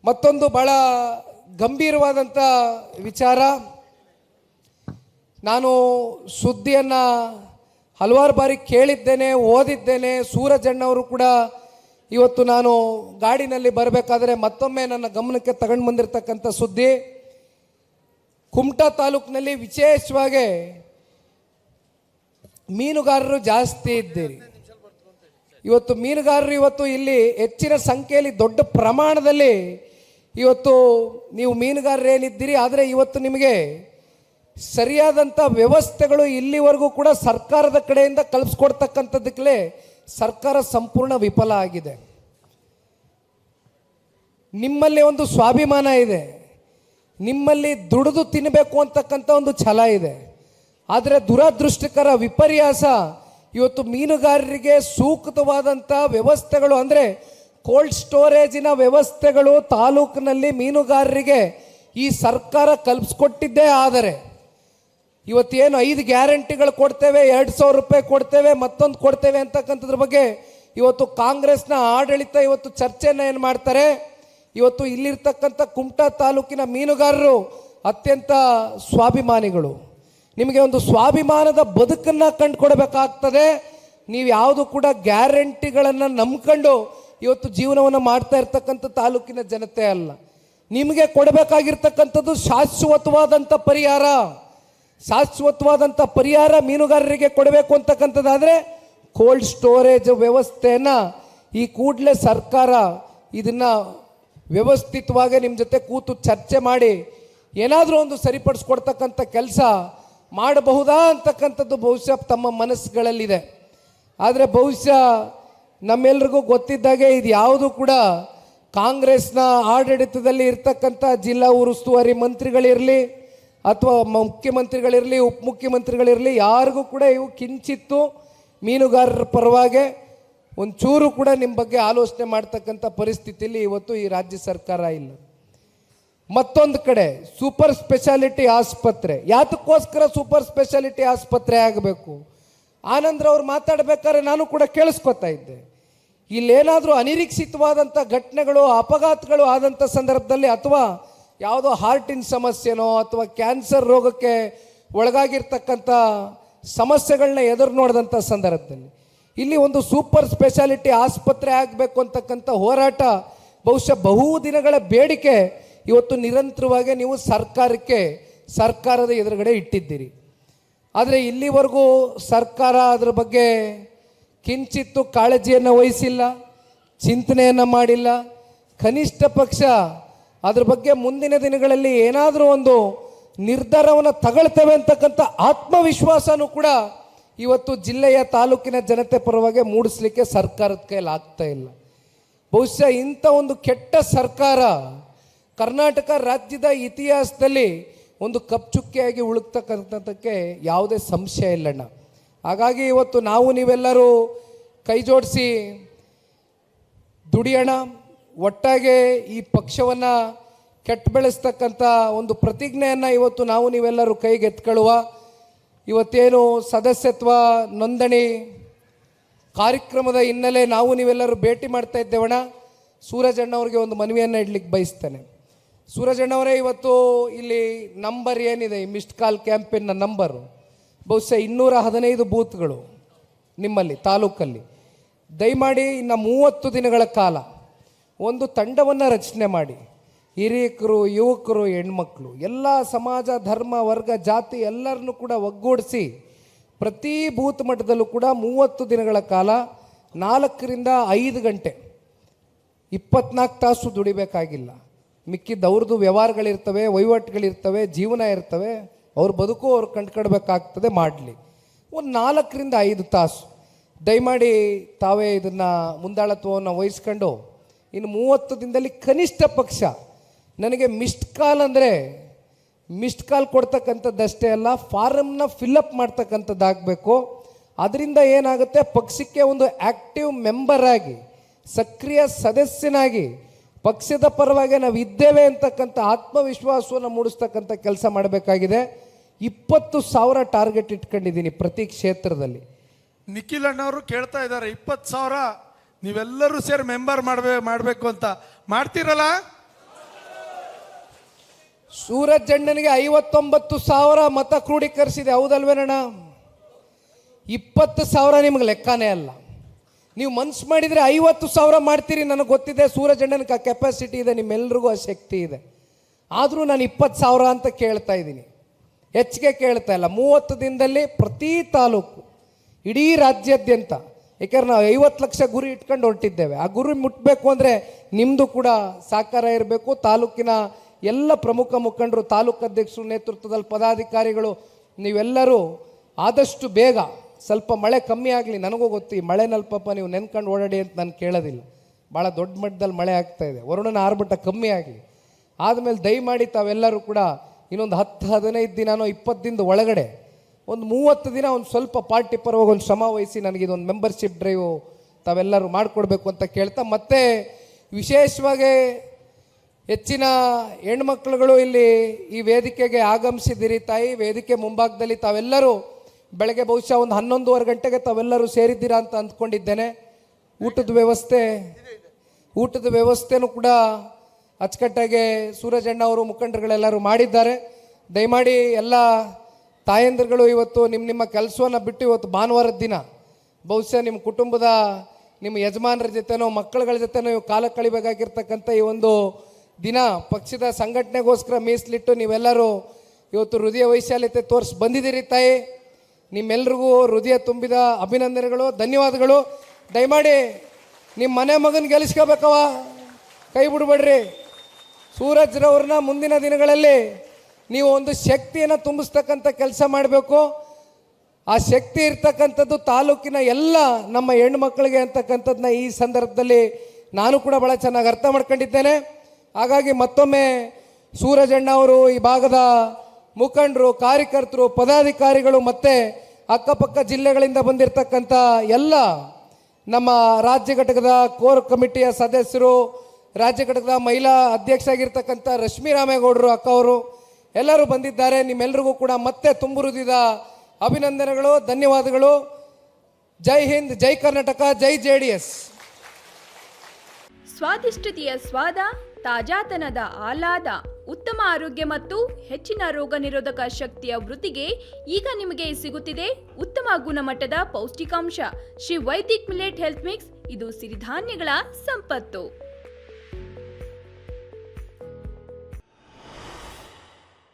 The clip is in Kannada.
ಮತ್ತೊಂದು ಬಹಳ ಗಂಭೀರವಾದಂಥ ವಿಚಾರ. ನಾನು ಸುದ್ದಿಯನ್ನು ಹಲವಾರು ಬಾರಿ ಕೇಳಿದ್ದೇನೆ, ಓದಿದ್ದೇನೆ. ಸೂರಜಣ್ಣವರು ಕೂಡ ಇವತ್ತು ನಾನು ಗಾಡಿನಲ್ಲಿ ಬರಬೇಕಾದ್ರೆ ಮತ್ತೊಮ್ಮೆ ನನ್ನ ಗಮನಕ್ಕೆ ತಗೊಂಡು ಬಂದಿರತಕ್ಕಂಥ ಸುದ್ದಿ, ಕುಮಟಾ ತಾಲೂಕಿನಲ್ಲಿ ವಿಶೇಷವಾಗಿ ಮೀನುಗಾರರು ಜಾಸ್ತಿ ಇದ್ದೀರಿ. ಇವತ್ತು ಮೀನುಗಾರರು ಇವತ್ತು ಇಲ್ಲಿ ಹೆಚ್ಚಿನ ಸಂಖ್ಯೆಯಲ್ಲಿ ದೊಡ್ಡ ಪ್ರಮಾಣದಲ್ಲಿ ಇವತ್ತು ನೀವು ಮೀನುಗಾರರು ಏನಿದ್ದೀರಿ. ಆದರೆ ಇವತ್ತು ನಿಮಗೆ ಸರಿಯಾದಂಥ ವ್ಯವಸ್ಥೆಗಳು ಇಲ್ಲಿವರೆಗೂ ಕೂಡ ಸರ್ಕಾರದ ಕಡೆಯಿಂದ ಕಲ್ಪಿಸ್ಕೊಡ್ತಕ್ಕಂಥದ್ದಕ್ಕೆ ಸರ್ಕಾರ ಸಂಪೂರ್ಣ ವಿಫಲ ಆಗಿದೆ. ನಿಮ್ಮಲ್ಲಿ ಒಂದು ಸ್ವಾಭಿಮಾನ ಇದೆ, ನಿಮ್ಮಲ್ಲಿ ದುಡಿದು ತಿನ್ನಬೇಕು ಅಂತಕ್ಕಂಥ ಒಂದು ಛಲ ಇದೆ. ಆದರೆ ದುರದೃಷ್ಟಕರ ವಿಪರ್ಯಾಸ, ಇವತ್ತು ಮೀನುಗಾರರಿಗೆ ಸೂಕ್ತವಾದಂಥ ವ್ಯವಸ್ಥೆಗಳು ಅಂದರೆ ಕೋಲ್ಡ್ ಸ್ಟೋರೇಜಿನ ವ್ಯವಸ್ಥೆಗಳು ತಾಲೂಕಿನಲ್ಲಿ ಮೀನುಗಾರರಿಗೆ ಈ ಸರ್ಕಾರ ಕಲ್ಪಿಸ್ಕೊಟ್ಟಿದ್ದೇ. ಆದರೆ ಇವತ್ತೇನು 5 ಗ್ಯಾರಂಟಿಗಳು ಕೊಡ್ತೇವೆ, 2,000 ರೂಪಾಯಿ ಕೊಡ್ತೇವೆ, ಮತ್ತೊಂದು ಕೊಡ್ತೇವೆ ಅಂತಕ್ಕಂಥದ್ರ ಬಗ್ಗೆ ಇವತ್ತು ಕಾಂಗ್ರೆಸ್ನ ಆಡಳಿತ ಇವತ್ತು ಚರ್ಚೆಯನ್ನು ಏನು ಮಾಡ್ತಾರೆ. ಇವತ್ತು ಇಲ್ಲಿರ್ತಕ್ಕಂಥ ಕುಮಟಾ ತಾಲೂಕಿನ ಮೀನುಗಾರರು ಅತ್ಯಂತ ಸ್ವಾಭಿಮಾನಿಗಳು. ನಿಮಗೆ ಒಂದು ಸ್ವಾಭಿಮಾನದ ಬದುಕನ್ನು ಕಂಡುಕೊಡಬೇಕಾಗ್ತದೆ. ನೀವು ಯಾವುದು ಕೂಡ ಗ್ಯಾರಂಟಿಗಳನ್ನು ನಂಬ್ಕೊಂಡು ಇವತ್ತು ಜೀವನವನ್ನು ಮಾಡ್ತಾ ಇರ್ತಕ್ಕಂಥ ತಾಲೂಕಿನ ಜನತೆ ಅಲ್ಲ. ನಿಮಗೆ ಕೊಡಬೇಕಾಗಿರ್ತಕ್ಕಂಥದ್ದು ಶಾಶ್ವತವಾದಂಥ ಪರಿಹಾರ. ಶಾಶ್ವತವಾದಂಥ ಪರಿಹಾರ ಮೀನುಗಾರರಿಗೆ ಕೊಡಬೇಕು ಅಂತಕ್ಕಂಥದ್ದಾದರೆ ಕೋಲ್ಡ್ ಸ್ಟೋರೇಜ್ ವ್ಯವಸ್ಥೆಯನ್ನು ಈ ಕೂಡಲೇ ಸರ್ಕಾರ ಇದನ್ನು ವ್ಯವಸ್ಥಿತವಾಗಿ ನಿಮ್ಮ ಜೊತೆ ಕೂತು ಚರ್ಚೆ ಮಾಡಿ ಏನಾದರೂ ಒಂದು ಸರಿಪಡಿಸ್ಕೊಡ್ತಕ್ಕಂಥ ಕೆಲಸ ಮಾಡಬಹುದಾ ಅಂತಕ್ಕಂಥದ್ದು ಬಹುಶಃ ತಮ್ಮ ಮನಸ್ಸುಗಳಲ್ಲಿದೆ. ಆದರೆ ಬಹುಶಃ ನಮ್ಮೆಲ್ರಿಗೂ ಗೊತ್ತಿದ್ದಾಗೆ ಇದು ಯಾವುದು ಕೂಡ ಕಾಂಗ್ರೆಸ್ನ ಆಡಳಿತದಲ್ಲಿ ಇರ್ತಕ್ಕಂಥ ಜಿಲ್ಲಾ ಉಸ್ತುವಾರಿ ಮಂತ್ರಿಗಳಿರಲಿ ಅಥವಾ ಮುಖ್ಯಮಂತ್ರಿಗಳಿರಲಿ ಉಪಮುಖ್ಯಮಂತ್ರಿಗಳಿರಲಿ ಯಾರಿಗೂ ಕೂಡ ಇವು ಕಿಂಚಿತ್ತು ಮೀನುಗಾರರ ಪರವಾಗಿ ಒಂಚೂರು ಕೂಡ ನಿಮ್ಮ ಬಗ್ಗೆ ಆಲೋಚನೆ ಮಾಡ್ತಕ್ಕಂಥ ಪರಿಸ್ಥಿತಿಯಲ್ಲಿ ಇವತ್ತು ಈ ರಾಜ್ಯ ಸರ್ಕಾರ ಇಲ್ಲ. ಮತ್ತೊಂದು ಕಡೆ ಸೂಪರ್ ಸ್ಪೆಷಾಲಿಟಿ ಆಸ್ಪತ್ರೆ, ಯಾತಕ್ಕೋಸ್ಕರ ಸೂಪರ್ ಸ್ಪೆಷಾಲಿಟಿ ಆಸ್ಪತ್ರೆ ಆಗಬೇಕು? ಆನಂದ್ರವ್ರು ಮಾತಾಡಬೇಕಾದ್ರೆ ನಾನು ಕೂಡ ಕೇಳಿಸ್ಕೊತಾ ಇದ್ದೆ. ಇಲ್ಲೇನಾದರೂ ಅನಿರೀಕ್ಷಿತವಾದಂಥ ಘಟನೆಗಳು ಅಪಘಾತಗಳು ಆದಂಥ ಸಂದರ್ಭದಲ್ಲಿ ಅಥವಾ ಯಾವುದೋ ಹಾರ್ಟಿನ ಸಮಸ್ಯೆನೋ ಅಥವಾ ಕ್ಯಾನ್ಸರ್ ರೋಗಕ್ಕೆ ಒಳಗಾಗಿರ್ತಕ್ಕಂಥ ಸಮಸ್ಯೆಗಳನ್ನ ಎದುರು ನೋಡಿದಂಥ ಸಂದರ್ಭದಲ್ಲಿ ಇಲ್ಲಿ ಒಂದು ಸೂಪರ್ ಸ್ಪೆಷಾಲಿಟಿ ಆಸ್ಪತ್ರೆ ಆಗಬೇಕು ಅಂತಕ್ಕಂಥ ಹೋರಾಟ ಬಹುಶಃ ಬಹುದಿನಗಳ ಬೇಡಿಕೆ ಇವತ್ತು ನಿರಂತರವಾಗಿ ನೀವು ಸರ್ಕಾರದ ಎದುರುಗಡೆ ಇಟ್ಟಿದ್ದೀರಿ. ಆದರೆ ಇಲ್ಲಿವರೆಗೂ ಸರ್ಕಾರ ಅದರ ಬಗ್ಗೆ ಕಿಂಚಿತ್ತು ಕಾಳಜಿಯನ್ನು ವಹಿಸಿಲ್ಲ, ಚಿಂತನೆಯನ್ನು ಮಾಡಿಲ್ಲ. ಕನಿಷ್ಠ ಪಕ್ಷ ಅದ್ರ ಬಗ್ಗೆ ಮುಂದಿನ ದಿನಗಳಲ್ಲಿ ಏನಾದರೂ ಒಂದು ನಿರ್ಧಾರವನ್ನು ತಗೊಳ್ತೇವೆ ಅಂತಕ್ಕಂಥ ಆತ್ಮವಿಶ್ವಾಸನೂ ಕೂಡ ಇವತ್ತು ಜಿಲ್ಲೆಯ ತಾಲೂಕಿನ ಜನತೆ ಪರವಾಗಿ ಮೂಡಿಸ್ಲಿಕ್ಕೆ ಸರ್ಕಾರದ ಕೈಯಲ್ಲಿ ಆಗ್ತಾ ಇಲ್ಲ. ಬಹುಶಃ ಇಂಥ ಒಂದು ಕೆಟ್ಟ ಸರ್ಕಾರ ಕರ್ನಾಟಕ ರಾಜ್ಯದ ಇತಿಹಾಸದಲ್ಲಿ ಒಂದು ಕಪ್ಚುಕ್ಕಿಯಾಗಿ ಉಳುಕ್ತಕ್ಕಂಥದ್ದಕ್ಕೆ ಯಾವುದೇ ಸಂಶಯ ಇಲ್ಲಣ್ಣ. ಹಾಗಾಗಿ ಇವತ್ತು ನಾವು ನೀವೆಲ್ಲರೂ ಕೈ ಜೋಡಿಸಿ ದುಡಿಯೋಣ, ಒಟ್ಟಾಗೆ ಈ ಪಕ್ಷವನ್ನು ಕೆಟ್ಟ ಬೆಳೆಸ್ತಕ್ಕಂಥ ಒಂದು ಪ್ರತಿಜ್ಞೆಯನ್ನು ಇವತ್ತು ನಾವು ನೀವೆಲ್ಲರೂ ಕೈಗೆತ್ಕೊಳ್ಳುವ. ಇವತ್ತೇನು ಸದಸ್ಯತ್ವ ನೋಂದಣಿ ಕಾರ್ಯಕ್ರಮದ ಹಿನ್ನೆಲೆ ನಾವು ನೀವೆಲ್ಲರೂ ಭೇಟಿ ಮಾಡ್ತಾ ಇದ್ದೇವಣ್ಣ. ಸೂರಜಣ್ಣವ್ರಿಗೆ ಒಂದು ಮನವಿಯನ್ನು ಇಡ್ಲಿಕ್ಕೆ ಬಯಸ್ತೇನೆ. ಸೂರಜಣ್ಣವರೇ, ಇವತ್ತು ಇಲ್ಲಿ ನಂಬರ್ ಏನಿದೆ, ಈ ಮಿಸ್ಡ್ ಕಾಲ್ ಕ್ಯಾಂಪೇನ್ನ ನಂಬರು ಬಹುಶಃ 215 ಬೂತ್ಗಳು ನಿಮ್ಮಲ್ಲಿ ತಾಲೂಕಲ್ಲಿ. ದಯಮಾಡಿ ಇನ್ನು 30 ದಿನಗಳ ಕಾಲ ಒಂದು ತಂಡವನ್ನು ರಚನೆ ಮಾಡಿ, ಹಿರಿಯಕರು, ಯುವಕರು, ಹೆಣ್ಮಕ್ಳು, ಎಲ್ಲ ಸಮಾಜ, ಧರ್ಮ, ವರ್ಗ, ಜಾತಿ ಎಲ್ಲರನ್ನೂ ಕೂಡ ಒಗ್ಗೂಡಿಸಿ ಪ್ರತಿ ಬೂತ್ ಮಟ್ಟದಲ್ಲೂ ಕೂಡ 30 ದಿನಗಳ ಕಾಲ 4ರಿಂದ 5 ಗಂಟೆ 24 ತಾಸು ದುಡಿಬೇಕಾಗಿಲ್ಲ. ಮಿಕ್ಕಿದ್ದು ಅವ್ರದ್ದು ವ್ಯವಹಾರಗಳಿರ್ತವೆ, ವಹಿವಾಟುಗಳಿರ್ತವೆ, ಜೀವನ ಇರ್ತವೆ, ಅವ್ರ ಬದುಕು ಅವ್ರು ಕಂಡುಕೊಡ್ಬೇಕಾಗ್ತದೆ. ಮಾಡಲಿ ಒಂದು 4ರಿಂದ 5 ತಾಸು ದಯಮಾಡಿ ತಾವೇ ಇದನ್ನು ಮುಂದಾಳತ್ವವನ್ನು ವಹಿಸ್ಕೊಂಡು ಇನ್ನು 30 ದಿನದಲ್ಲಿ ಕನಿಷ್ಠ ಪಕ್ಷ ನನಗೆ ಮಿಸ್ಡ್ ಕಾಲ್ ಅಂದರೆ ಮಿಸ್ಡ್ ಕಾಲ್ ಕೊಡ್ತಕ್ಕಂಥದ್ದಷ್ಟೇ ಅಲ್ಲ, ಫಾರಮ್ನ ಫಿಲ್ಲಪ್ ಮಾಡ್ತಕ್ಕಂಥದ್ದಾಗಬೇಕು. ಅದರಿಂದ ಏನಾಗುತ್ತೆ, ಪಕ್ಷಕ್ಕೆ ಒಂದು ಆ್ಯಕ್ಟಿವ್ ಮೆಂಬರ್ ಆಗಿ, ಸಕ್ರಿಯ ಸದಸ್ಯನಾಗಿ ಪಕ್ಷದ ಪರವಾಗಿ ನಾವು ಇದ್ದೇವೆ ಅಂತಕ್ಕಂಥ ಆತ್ಮವಿಶ್ವಾಸವನ್ನು ಮೂಡಿಸ್ತಕ್ಕಂಥ ಕೆಲಸ ಮಾಡಬೇಕಾಗಿದೆ. 20,000 ಟಾರ್ಗೆಟ್ ಇಟ್ಕೊಂಡಿದ್ದೀನಿ ಪ್ರತಿ ಕ್ಷೇತ್ರದಲ್ಲಿ. ನಿಖಿಲ್ ಅಣ್ಣವರು ಕೇಳ್ತಾ ಇದ್ದಾರೆ, 20,000 ನೀವೆಲ್ಲರೂ ಸೇರಿ ಮೆಂಬರ್ ಮಾಡಬೇಕು ಅಂತ. ಮಾಡ್ತೀರಲ್ಲ? ಸೂರಜ್ ಅಣ್ಣನಿಗೆ 59,000 ಮತ ಕ್ರೋಢೀಕರಿಸಿದೆ, ಹೌದಲ್ವೇನಣ್ಣ? 20,000 ನಿಮ್ಗೆ ಲೆಕ್ಕನೇ ಅಲ್ಲ. ನೀವು ಮನ್ಸು ಮಾಡಿದರೆ 50,000 ಮಾಡ್ತೀರಿ. ನನಗೆ ಗೊತ್ತಿದೆ ಸೂರಜ್ ಅಣ್ಣನಿಗೆ ಆ ಕೆಪಾಸಿಟಿ ಇದೆ, ನಿಮ್ಮೆಲ್ರಿಗೂ ಆ ಶಕ್ತಿ ಇದೆ. ಆದರೂ ನಾನು 20,000 ಅಂತ ಕೇಳ್ತಾ ಇದ್ದೀನಿ, ಹೆಚ್ಚಿಗೆ ಕೇಳ್ತಾ ಇಲ್ಲ. 30 ದಿನದಲ್ಲಿ ಪ್ರತಿ ತಾಲೂಕು ಇಡೀ ರಾಜ್ಯಾದ್ಯಂತ, ಏಕೆಂದ್ರೆ ನಾವು 50 ಲಕ್ಷ ಗುರಿ ಇಟ್ಕೊಂಡು ಹೊರಟಿದ್ದೇವೆ. ಆ ಗುರಿ ಮುಟ್ಟಬೇಕು ಅಂದರೆ ನಿಮ್ಮದು ಕೂಡ ಸಹಕಾರ ಇರಬೇಕು. ತಾಲೂಕಿನ ಎಲ್ಲ ಪ್ರಮುಖ ಮುಖಂಡರು, ತಾಲೂಕು ಅಧ್ಯಕ್ಷರು ನೇತೃತ್ವದಲ್ಲಿ ಪದಾಧಿಕಾರಿಗಳು ನೀವೆಲ್ಲರೂ ಆದಷ್ಟು ಬೇಗ, ಸ್ವಲ್ಪ ಮಳೆ ಕಮ್ಮಿ ಆಗಲಿ. ನನಗೂ ಗೊತ್ತು ಈ ಮಳೆನಲ್ಲಿ ಪಾಪ ನೀವು ನೆನ್ಕೊಂಡು ಓಡಾಡಿ ಅಂತ ನಾನು ಕೇಳೋದಿಲ್ಲ. ಭಾಳ ದೊಡ್ಡ ಮಟ್ಟದಲ್ಲಿ ಮಳೆ ಆಗ್ತಾ ಇದೆ, ವರುಣನ ಆರ್ಭಟ ಕಮ್ಮಿ ಆಗಲಿ. ಆದಮೇಲೆ ದಯಮಾಡಿ ತಾವೆಲ್ಲರೂ ಕೂಡ ಇನ್ನೊಂದು 10-15 ದಿನನೋ 20 ದಿನದ ಒಳಗಡೆ ಒಂದು 30 ದಿನ ಒಂದು ಸ್ವಲ್ಪ ಪಾರ್ಟಿ ಪರವಾಗಿ ಒಂದು ಶ್ರಮ ವಹಿಸಿ ನನಗೆ ಇದೊಂದು ಮೆಂಬರ್ಶಿಪ್ ಡ್ರೈವ್ ತಾವೆಲ್ಲರೂ ಮಾಡಿಕೊಡ್ಬೇಕು ಅಂತ ಕೇಳ್ತಾ, ಮತ್ತೆ ವಿಶೇಷವಾಗಿ ಹೆಚ್ಚಿನ ಹೆಣ್ಮಕ್ಳುಗಳು ಇಲ್ಲಿ ಈ ವೇದಿಕೆಗೆ ಆಗಮಿಸಿದ್ದೀರಿ ತಾಯಿ. ವೇದಿಕೆ ಮುಂಭಾಗದಲ್ಲಿ ತಾವೆಲ್ಲರೂ ಬೆಳಗ್ಗೆ ಬಹುಶಃ ಒಂದು 11:15 ಗಂಟೆಗೆ ತಾವೆಲ್ಲರೂ ಸೇರಿದ್ದೀರಾ ಅಂತ ಅಂದ್ಕೊಂಡಿದ್ದೇನೆ. ಊಟದ ವ್ಯವಸ್ಥೆನೂ ಕೂಡ ಅಚ್ಚುಕಟ್ಟಾಗಿ ಸೂರಜ್ ಅಣ್ಣ ಅವರು ಮುಖಂಡರುಗಳೆಲ್ಲರೂ ಮಾಡಿದ್ದಾರೆ. ದಯಮಾಡಿ ಎಲ್ಲ ತಾಯಂದಿರುಗಳು ಇವತ್ತು ನಿಮ್ಮ ಕೆಲಸವನ್ನು ಬಿಟ್ಟು ಇವತ್ತು ಭಾನುವಾರದ ದಿನ ಬಹುಶಃ ನಿಮ್ಮ ಕುಟುಂಬದ ನಿಮ್ಮ ಯಜಮಾನರ ಜೊತೆನೋ ಮಕ್ಕಳುಗಳ ಜೊತೆನೋ ಇವು ಕಾಲ ಕಳಿಬೇಕಾಗಿರ್ತಕ್ಕಂಥ ಈ ಒಂದು ದಿನ ಪಕ್ಷದ ಸಂಘಟನೆಗೋಸ್ಕರ ಮೀಸಲಿಟ್ಟು ನೀವೆಲ್ಲರೂ ಇವತ್ತು ಹೃದಯ ವೈಶಾಲ್ಯತೆ ತೋರಿಸಿ ಬಂದಿದ್ದೀರಿ ತಾಯಿ. ನಿಮ್ಮೆಲ್ರಿಗೂ ಹೃದಯ ತುಂಬಿದ ಅಭಿನಂದನೆಗಳು, ಧನ್ಯವಾದಗಳು. ದಯಮಾಡಿ ನಿಮ್ಮ ಮನೆ ಮಗನ ಗೆಲ್ಲಿಸ್ಕೋಬೇಕವ, ಕೈ ಬಿಡ್ಬೇಡ್ರಿ. ಸೂರಜ್ರವ್ರನ್ನ ಮುಂದಿನ ದಿನಗಳಲ್ಲಿ ನೀವು ಒಂದು ಶಕ್ತಿಯನ್ನು ತುಂಬಿಸ್ತಕ್ಕಂಥ ಕೆಲಸ ಮಾಡಬೇಕು. ಆ ಶಕ್ತಿ ಇರ್ತಕ್ಕಂಥದ್ದು ತಾಲೂಕಿನ ಎಲ್ಲ ನಮ್ಮ ಹೆಣ್ಣುಮಕ್ಕಳಿಗೆ ಅಂತಕ್ಕಂಥದ್ದನ್ನ ಈ ಸಂದರ್ಭದಲ್ಲಿ ನಾನು ಕೂಡ ಭಾಳ ಚೆನ್ನಾಗಿ ಅರ್ಥ ಮಾಡ್ಕೊಂಡಿದ್ದೇನೆ. ಹಾಗಾಗಿ ಮತ್ತೊಮ್ಮೆ ಸೂರಜ್ ಅಣ್ಣ ಅವರು, ಈ ಭಾಗದ ಮುಖಂಡರು, ಕಾರ್ಯಕರ್ತರು, ಪದಾಧಿಕಾರಿಗಳು ಮತ್ತು ಅಕ್ಕಪಕ್ಕ ಜಿಲ್ಲೆಗಳಿಂದ ಬಂದಿರತಕ್ಕಂಥ ಎಲ್ಲ ನಮ್ಮ ರಾಜ್ಯ ಘಟಕದ ಕೋರ್ ಕಮಿಟಿಯ ಸದಸ್ಯರು, ರಾಜ್ಯ ಘಟಕದ ಮಹಿಳಾ ಅಧ್ಯಕ್ಷ ಆಗಿರ್ತಕ್ಕಂಥ ರಶ್ಮಿ ರಾಮೇಗೌಡರು ಅಕ್ಕ ಅವರು ಎಲ್ಲರೂ ಬಂದಿದ್ದಾರೆ. ನಿಮ್ಮೆಲ್ಲರಿಗೂ ಕೂಡ ಮತ್ತೆ ತುಂಬು ಹೃದಯದ ಅಭಿನಂದನೆಗಳು, ಧನ್ಯವಾದಗಳು. ಜೈ ಹಿಂದ್, ಜೈ ಕರ್ನಾಟಕ, ಜೈ JDS. ಸ್ವಾದಿಷ್ಟತೆಯ ಸ್ವಾದ, ತಾಜಾತನದ ಆಹ್ಲಾದ, ಉತ್ತಮ ಆರೋಗ್ಯ ಮತ್ತು ಹೆಚ್ಚಿನ ರೋಗ ನಿರೋಧಕ ಶಕ್ತಿಯ ವೃದ್ಧಿಗೆ ಈಗ ನಿಮಗೆ ಸಿಗುತ್ತಿದೆ ಉತ್ತಮ ಗುಣಮಟ್ಟದ ಪೌಷ್ಟಿಕಾಂಶ Shri Vaidik millet health mix. ಇದು ಸಿರಿಧಾನ್ಯಗಳ ಸಂಪತ್ತು.